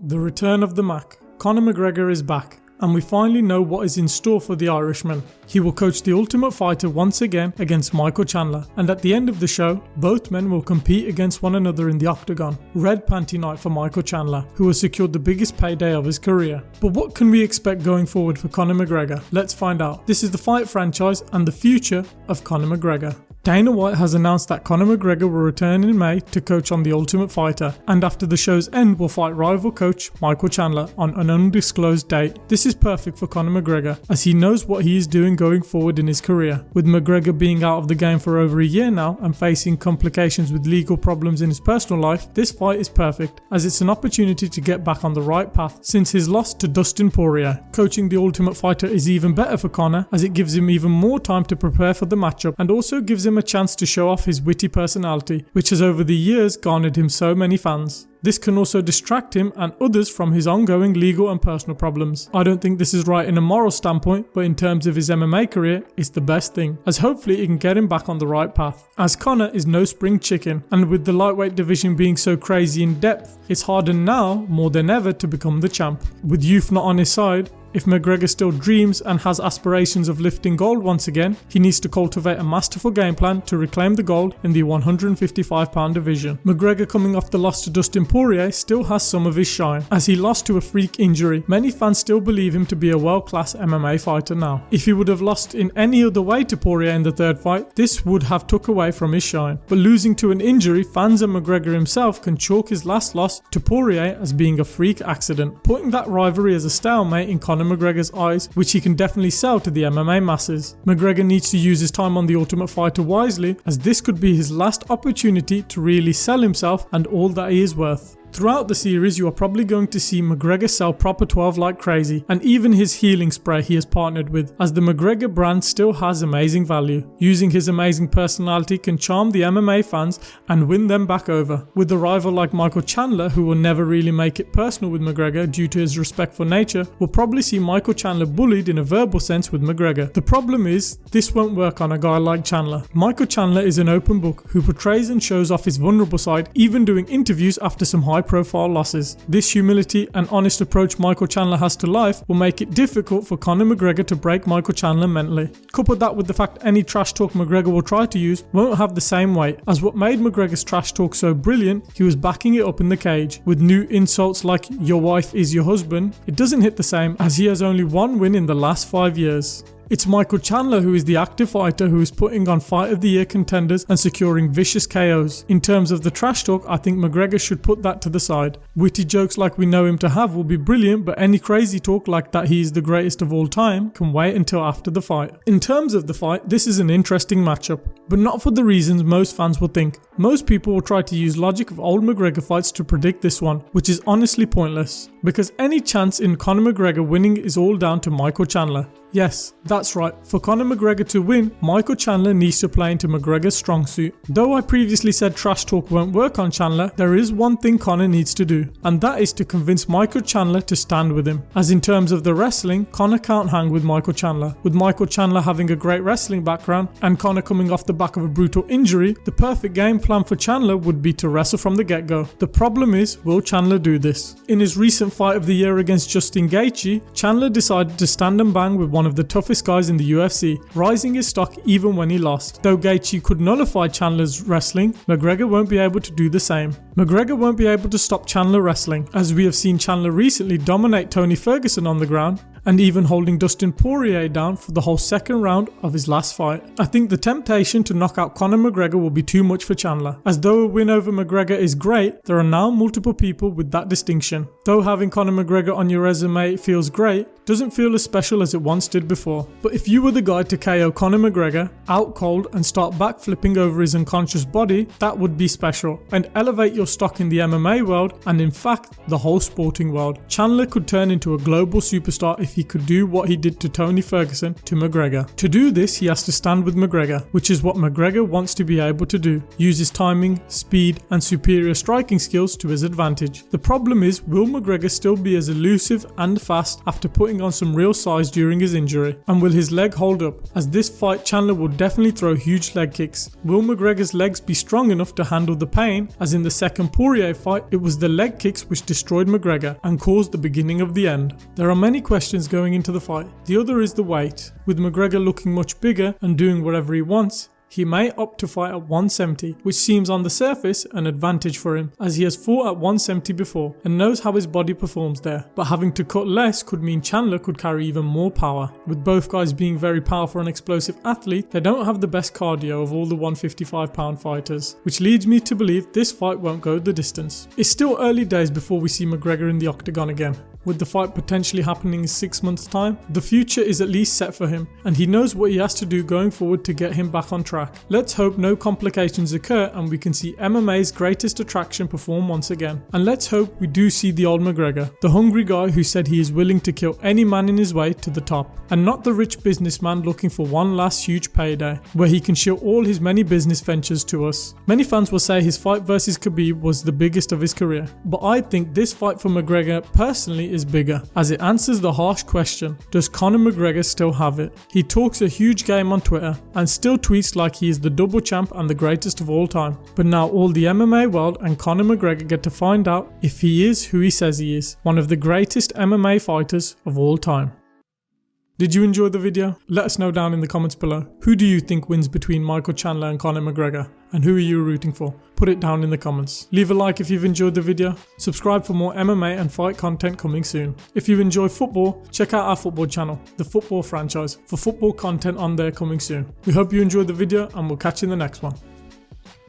The return of the Mac. Conor McGregor is back, and we finally know what is in store for the Irishman. He will coach the Ultimate Fighter once again against Michael Chandler, and at the end of the show, both men will compete against one another in the octagon. Red panty night for Michael Chandler, who has secured the biggest payday of his career. But what can we expect going forward for Conor McGregor? Let's find out. This is the Fight franchise and the future of Conor McGregor. Dana White has announced that Conor McGregor will return in May to coach on The Ultimate Fighter, and after the show's end will fight rival coach Michael Chandler on an undisclosed date. This is perfect for Conor McGregor, as he knows what he is doing going forward in his career. With McGregor being out of the game for over a year now and facing complications with legal problems in his personal life, this fight is perfect, as it's an opportunity to get back on the right path since his loss to Dustin Poirier. Coaching The Ultimate Fighter is even better for Conor, as it gives him even more time to prepare for the matchup and also gives him a chance to show off his witty personality, which has over the years garnered him so many fans. This can also distract him and others from his ongoing legal and personal problems. I don't think this is right in a moral standpoint, but in terms of his MMA career, it's the best thing, as hopefully it can get him back on the right path. As Conor is no spring chicken, and with the lightweight division being so crazy in depth, it's harder now more than ever to become the champ. With youth not on his side, if McGregor still dreams and has aspirations of lifting gold once again, he needs to cultivate a masterful game plan to reclaim the gold in the 155-pound division. McGregor, coming off the loss to Dustin Poirier, still has some of his shine, as he lost to a freak injury. Many fans still believe him to be a world-class MMA fighter now. If he would have lost in any other way to Poirier in the third fight, this would have took away from his shine. But losing to an injury, fans and McGregor himself can chalk his last loss to Poirier as being a freak accident, putting that rivalry as a stalemate in Conor McGregor's eyes, which he can definitely sell to the MMA masses. McGregor needs to use his time on The Ultimate Fighter wisely, as this could be his last opportunity to really sell himself and all that he is worth. Throughout the series, you are probably going to see McGregor sell Proper 12 like crazy, and even his healing spray he has partnered with, as the McGregor brand still has amazing value. Using his amazing personality can charm the MMA fans and win them back over. With a rival like Michael Chandler, who will never really make it personal with McGregor due to his respectful nature, we'll probably see Michael Chandler bullied in a verbal sense with McGregor. The problem is, this won't work on a guy like Chandler. Michael Chandler is an open book who portrays and shows off his vulnerable side, even doing interviews after some high-profile losses. This humility and honest approach Michael Chandler has to life will make it difficult for Conor McGregor to break Michael Chandler mentally. Couple that with the fact any trash talk McGregor will try to use won't have the same weight, as what made McGregor's trash talk so brilliant, he was backing it up in the cage. With new insults like "your wife is your husband," it doesn't hit the same, as he has only one win in the last 5 years. It's Michael Chandler who is the active fighter who is putting on Fight of the Year contenders and securing vicious KOs. In terms of the trash talk, I think McGregor should put that to the side. Witty jokes like we know him to have will be brilliant, but any crazy talk like that he is the greatest of all time can wait until after the fight. In terms of the fight, this is an interesting matchup, but not for the reasons most fans will think. Most people will try to use logic of old McGregor fights to predict this one, which is honestly pointless, because any chance in Conor McGregor winning is all down to Michael Chandler. Yes, that's right. For Conor McGregor to win, Michael Chandler needs to play into McGregor's strong suit. Though I previously said trash talk won't work on Chandler, there is one thing Conor needs to do, and that is to convince Michael Chandler to stand with him. As in terms of the wrestling, Conor can't hang with Michael Chandler. With Michael Chandler having a great wrestling background and Conor coming off the back of a brutal injury, the perfect game plan for Chandler would be to wrestle from the get-go. The problem is, will Chandler do this? In his recent Fight of the Year against Justin Gaethje, Chandler decided to stand and bang with one of the toughest guys in the UFC, rising his stock even when he lost. Though Gaethje could nullify Chandler's wrestling, McGregor won't be able to do the same. McGregor won't be able to stop Chandler wrestling, as we have seen Chandler recently dominate Tony Ferguson on the ground, and even holding Dustin Poirier down for the whole second round of his last fight. I think the temptation to knock out Conor McGregor will be too much for Chandler, as though a win over McGregor is great, there are now multiple people with that distinction. Though having Conor McGregor on your resume feels great, doesn't feel as special as it once did before. But if you were the guy to KO Conor McGregor out cold and start backflipping over his unconscious body, that would be special and elevate your stock in the MMA world and in fact the whole sporting world. Chandler could turn into a global superstar if if he could do what he did to Tony Ferguson to McGregor. To do this, he has to stand with McGregor, which is what McGregor wants to be able to do. Use his timing, speed and superior striking skills to his advantage. The problem is, will McGregor still be as elusive and fast after putting on some real size during his injury? And will his leg hold up? As this fight, Chandler will definitely throw huge leg kicks. Will McGregor's legs be strong enough to handle the pain? As in the second Poirier fight, it was the leg kicks which destroyed McGregor and caused the beginning of the end. There are many questions going into the fight. The other is the weight. With McGregor looking much bigger and doing whatever he wants, he may opt to fight at 170, which seems on the surface an advantage for him, as he has fought at 170 before and knows how his body performs there. But having to cut less could mean Chandler could carry even more power. With both guys being very powerful and explosive athletes, they don't have the best cardio of all the 155-pound fighters, which leads me to believe this fight won't go the distance. It's still early days before we see McGregor in the octagon again. With the fight potentially happening in 6 months' time, the future is at least set for him, and he knows what he has to do going forward to get him back on track. Let's hope no complications occur and we can see MMA's greatest attraction perform once again. And let's hope we do see the old McGregor, the hungry guy who said he is willing to kill any man in his way to the top, and not the rich businessman looking for one last huge payday, where he can show all his many business ventures to us. Many fans will say his fight versus Khabib was the biggest of his career, but I think this fight for McGregor personally is bigger, as it answers the harsh question, does Conor McGregor still have it? He talks a huge game on Twitter and still tweets like he is the double champ and the greatest of all time. But now all the MMA world and Conor McGregor get to find out if he is who he says he is, one of the greatest MMA fighters of all time. Did you enjoy the video? Let us know down in the comments below. Who do you think wins between Michael Chandler and Conor McGregor? And who are you rooting for? Put it down in the comments. Leave a like if you've enjoyed the video. Subscribe for more MMA and fight content coming soon. If you enjoy football, check out our football channel, The Football Franchise, for football content on there coming soon. We hope you enjoyed the video and we'll catch you in the next one.